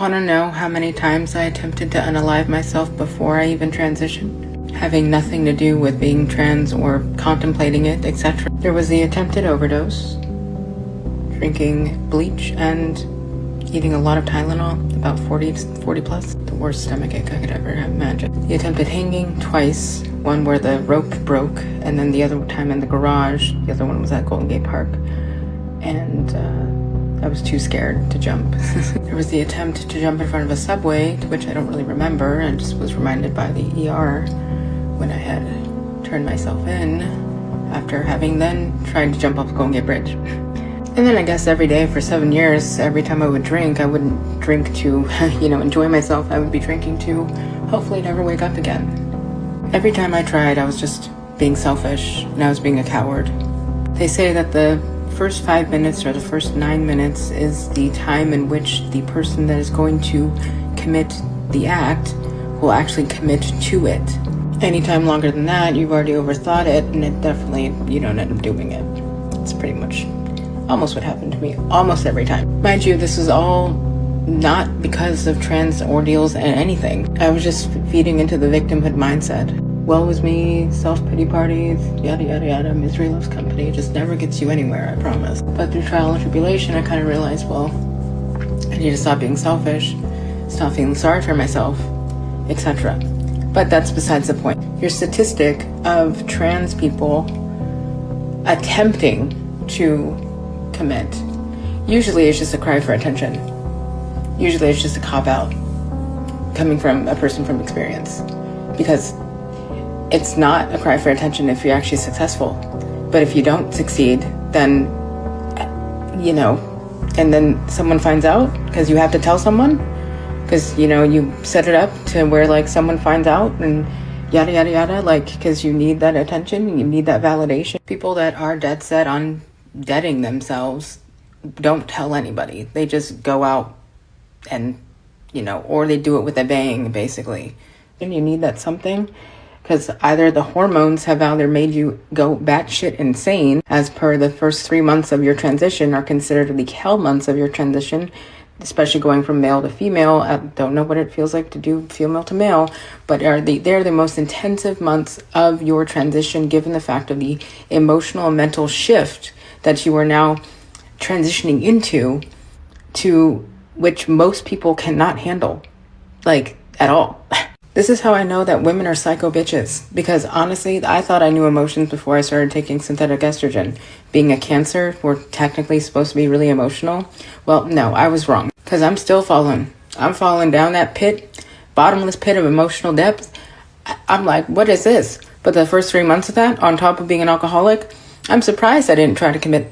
Want to know how many times I attempted to unalive myself before I even transitioned? Having nothing to do with being trans or contemplating it, etc. There was the attempted overdose, drinking bleach, and eating a lot of Tylenol, about 40 plus. The worst stomachache I could ever have imagined. The attempted hanging twice, one where the rope broke, and then the other time in the garage. The other one was at Golden Gate Park. And I was too scared to jump. There was the attempt to jump in front of a subway, to which I don't really remember. I just was reminded by the ER when I had turned myself in after having then tried to jump off the Golden Gate Bridge. And then I guess every day for 7 years, every time I would drink, I wouldn't drink to, enjoy myself. I would be drinking to hopefully never wake up again. Every time I tried, I was just being selfish and I was being a coward. They say that the first 5 minutes or the first 9 minutes is the time in which the person that is going to commit the act will actually commit to it. Anytime longer than that, you've already overthought it, and it definitely, you don't end up doing it. It's pretty much almost what happened to me almost every time. Mind you, this is all not because of trans ordeals and anything. I was just feeding into the victimhood mindset. Woe is me, self-pity parties, yada yada yada, misery loves company. It just never gets you anywhere, I promise. But through trial and tribulation, I kind of realized, well, I need to stop being selfish, stop feeling sorry for myself, etc. But that's besides the point. Your statistic of trans people attempting to commit, usually it's just a cry for attention. Usually it's just a cop-out coming from a person from experience. Because it's not a cry for attention if you're actually successful. But if you don't succeed, then, and then someone finds out because you have to tell someone, because, you set it up to where, someone finds out and yada, yada, yada, because you need that attention, you need that validation. People that are dead set on deading themselves don't tell anybody. They just go out and, or they do it with a bang, basically. And you need that something. Because either the hormones have either made you go batshit insane, as per the first 3 months of your transition are considered the hell months of your transition, especially going from male to female. I don't know what it feels like to do female to male, but they're the most intensive months of your transition, given the fact of the emotional and mental shift that you are now transitioning into, to which most people cannot handle, at all. This is how I know that women are psycho bitches, because honestly, I thought I knew emotions before I started taking synthetic estrogen. Being a Cancer, we're technically supposed to be really emotional. Well, no, I was wrong, because I'm still falling. I'm falling down that pit, bottomless pit of emotional depth. I'm like, what is this? But the first 3 months of that, on top of being an alcoholic, I'm surprised I didn't try to commit,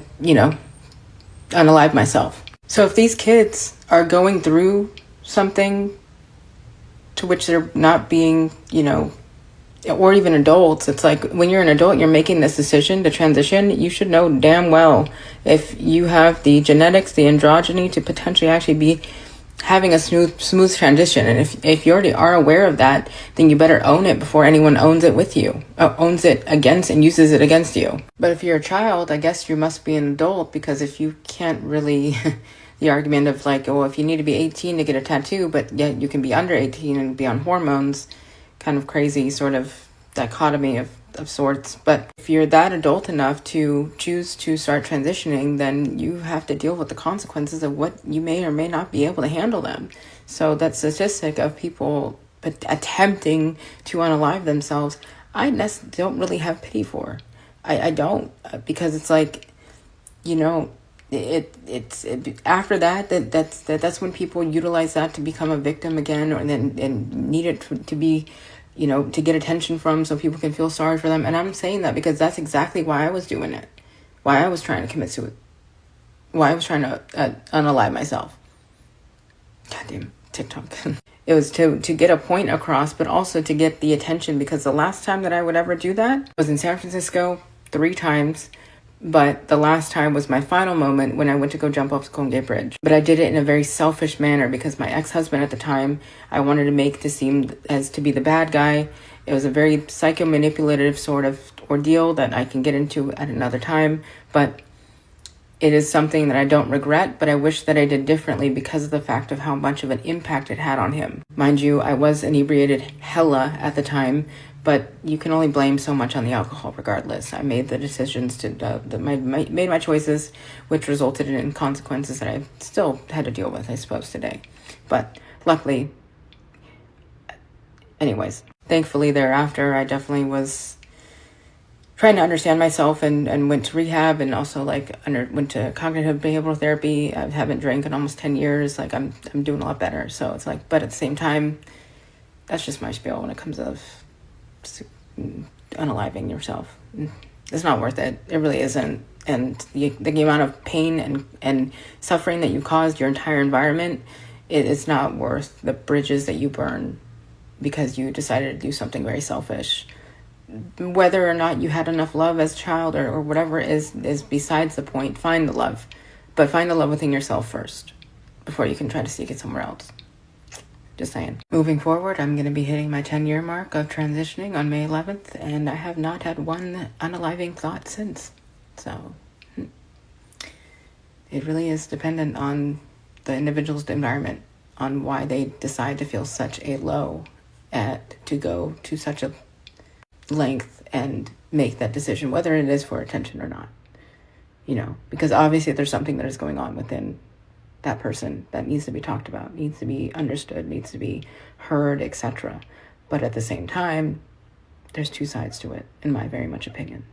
unalive myself. So if these kids are going through something to which they're not being, or even adults, it's like when you're an adult, you're making this decision to transition, you should know damn well if you have the genetics, the androgyny to potentially actually be having a smooth transition. And if you already are aware of that, then you better own it before anyone owns it with you, owns it against and uses it against you. But if you're a child, I guess you must be an adult, because if you can't really... the argument of if you need to be 18 to get a tattoo, but yet you can be under 18 and be on hormones, kind of crazy sort of dichotomy of sorts. But if you're that adult enough to choose to start transitioning, then you have to deal with the consequences of what you may or may not be able to handle them. So that statistic of people attempting to unalive themselves, I don't really have pity for. I don't, because it's it's after that's when people utilize that to become a victim again, or then need it to be, to get attention from, so people can feel sorry for them. And I'm saying that because that's exactly why I was doing it, why I was trying to commit suicide, why I was trying to unalive myself. Goddamn TikTok. It was to get a point across, but also to get the attention, because the last time that I would ever do that was in San Francisco 3 times. But the last time was my final moment when I went to go jump off the Golden Gate Bridge. But I did it in a very selfish manner, because my ex-husband at the time, I wanted to make to seem as to be the bad guy. It was a very psycho-manipulative sort of ordeal that I can get into at another time. But it is something that I don't regret, but I wish that I did differently because of the fact of how much of an impact it had on him. Mind you, I was inebriated hella at the time, but you can only blame so much on the alcohol regardless. I made the decisions to, made my choices, which resulted in consequences that I still had to deal with, I suppose, today. But luckily, anyways, thankfully thereafter, I definitely was trying to understand myself and went to rehab, and also went to cognitive behavioral therapy. I haven't drank in almost 10 years. Like I'm doing a lot better. So it's like, but at the same time, that's just my spiel when it comes to unaliving yourself. It's not worth it. It really isn't. And the amount of pain and suffering that you caused your entire environment, it's not worth the bridges that you burn because you decided to do something very selfish. Whether or not you had enough love as a child or whatever is besides the point. Find the love, but find the love within yourself first before you can try to seek it somewhere else. Just saying. Moving forward, I'm going to be hitting my 10-year mark of transitioning on May 11th, and I have not had one unaliving thought since. So it really is dependent on the individual's environment, on why they decide to feel such a low to go to such a length and make that decision, whether it is for attention or not, because obviously there's something that is going on within that person that needs to be talked about, needs to be understood, needs to be heard, etc. But at the same time, there's two sides to it, in my very much opinion.